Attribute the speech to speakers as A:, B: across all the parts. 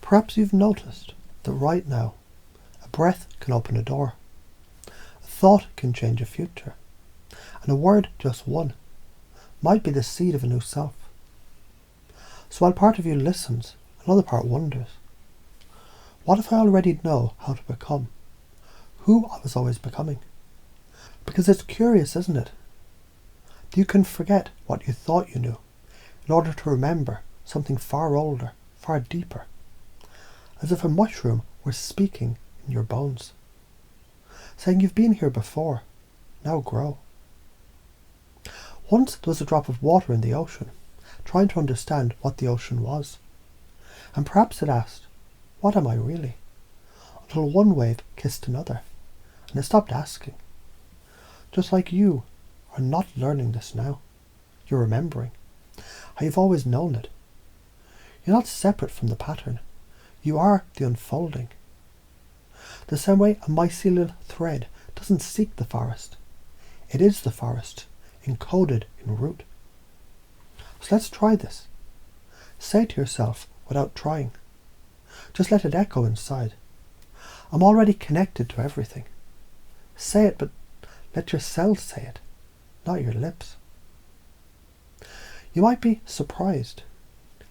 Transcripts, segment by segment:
A: Perhaps you've noticed that right now, a breath can open a door, a thought can change a future, and a word, just one, might be the seed of a new self. So while part of you listens, another part wonders, what if I already know how to become who I was always becoming? Because it's curious, isn't it? That you can forget what you thought you knew in order to remember something far older, far deeper, as if a mushroom were speaking in your bones, saying you've been here before, now grow. Once there was a drop of water in the ocean, trying to understand what the ocean was, and perhaps it asked, what am I really? Until one wave kissed another, and it stopped asking. Just like you are not learning this now, you're remembering how you've always known it. You're not separate from the pattern. You are the unfolding. The same way a mycelial thread doesn't seek the forest. It is the forest, encoded in root. So let's try this. Say to yourself without trying. Just let it echo inside. I'm already connected to everything. Say it, but let your cells say it, not your lips. You might be surprised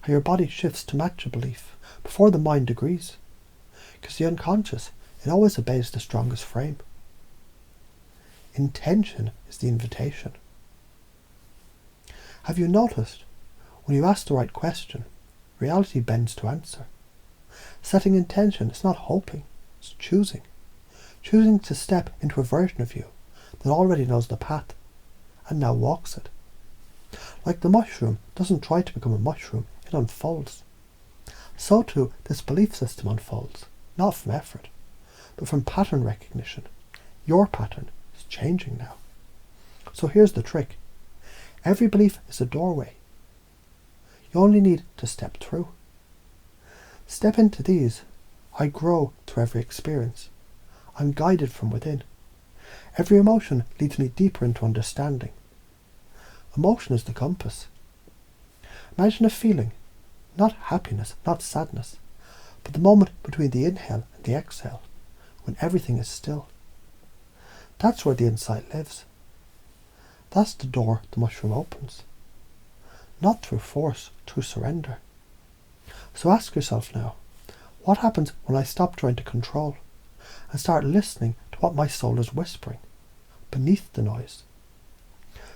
A: how your body shifts to match a belief before the mind agrees, because the unconscious, it always obeys the strongest frame. Intention is the invitation. Have you noticed, when you ask the right question, reality bends to answer? Setting intention is not hoping, it's choosing. Choosing to step into a version of you that already knows the path and now walks it. Like the mushroom doesn't try to become a mushroom, it unfolds. So too this belief system unfolds, not from effort, but from pattern recognition. Your pattern is changing now. So here's the trick. Every belief is a doorway. You only need to step through. Step into these. I grow through every experience. I'm guided from within. Every emotion leads me deeper into understanding. Emotion is the compass. Imagine a feeling, not happiness, not sadness, but the moment between the inhale and the exhale, when everything is still. That's where the insight lives. That's the door the mushroom opens. Not through force, through surrender. So ask yourself now, what happens when I stop trying to control and start listening to what my soul is whispering beneath the noise?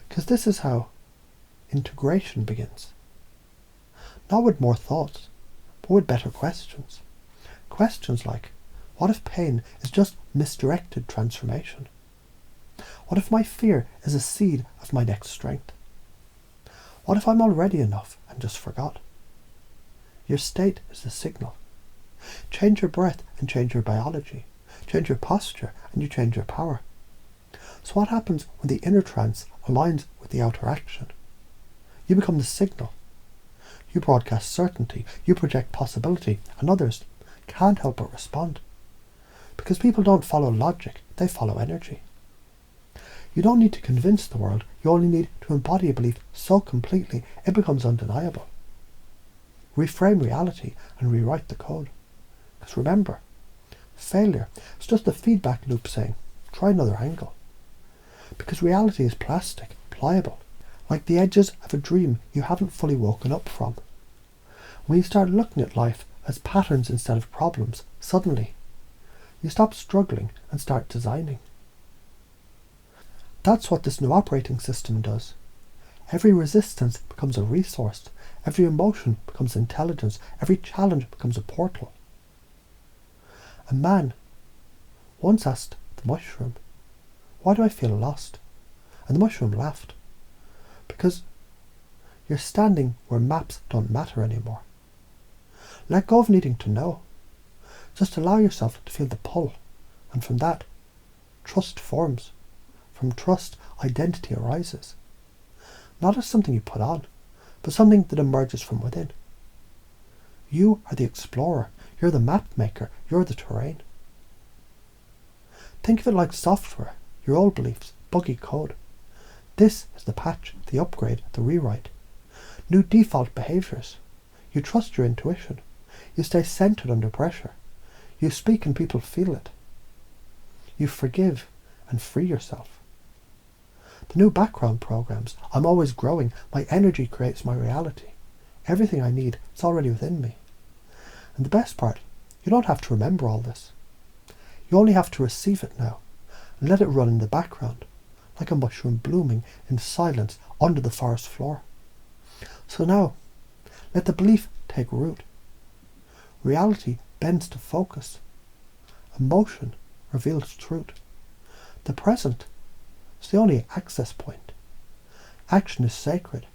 A: Because this is how integration begins. Not with more thoughts, but with better questions. Questions like, what if pain is just misdirected transformation? What if my fear is a seed of my next strength? What if I'm already enough and just forgot? Your state is the signal. Change your breath and change your biology. Change your posture and you change your power. So what happens when the inner trance aligns with the outer action? You become the signal. You broadcast certainty. You project possibility, and others can't help but respond. Because people don't follow logic, they follow energy. You don't need to convince the world, you only need to embody a belief so completely it becomes undeniable. Reframe reality and rewrite the code. Because remember, failure is just a feedback loop saying, try another angle. Because reality is plastic, pliable, like the edges of a dream you haven't fully woken up from. When you start looking at life as patterns instead of problems, suddenly, you stop struggling and start designing. That's what this new operating system does. Every resistance becomes a resource. Every emotion becomes intelligence. Every challenge becomes a portal. A man once asked the mushroom, why do I feel lost? And the mushroom laughed. Because you're standing where maps don't matter anymore. Let go of needing to know. Just allow yourself to feel the pull. And from that, trust forms. From trust, identity arises. Not as something you put on, but something that emerges from within. You are the explorer. You're the map maker. You're the terrain. Think of it like software, your old beliefs, buggy code. This is the patch, the upgrade, the rewrite. New default behaviours. You trust your intuition. You stay centered under pressure. You speak and people feel it. You forgive and free yourself. The new background programs, I'm always growing, my energy creates my reality. Everything I need is already within me. And the best part, you don't have to remember all this. You only have to receive it now and let it run in the background, like a mushroom blooming in silence under the forest floor. So now, let the belief take root. Reality bends to focus. Emotion reveals truth. The present is the only access point. Action is sacred.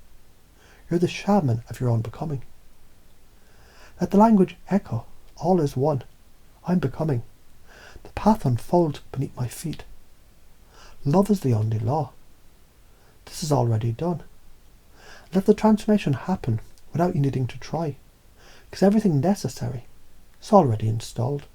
A: You're the shaman of your own becoming. Let the language echo. All is one. I'm becoming. The path unfolds beneath my feet. Love is the only law. This is already done. Let the transformation happen without you needing to try, because everything necessary is already installed.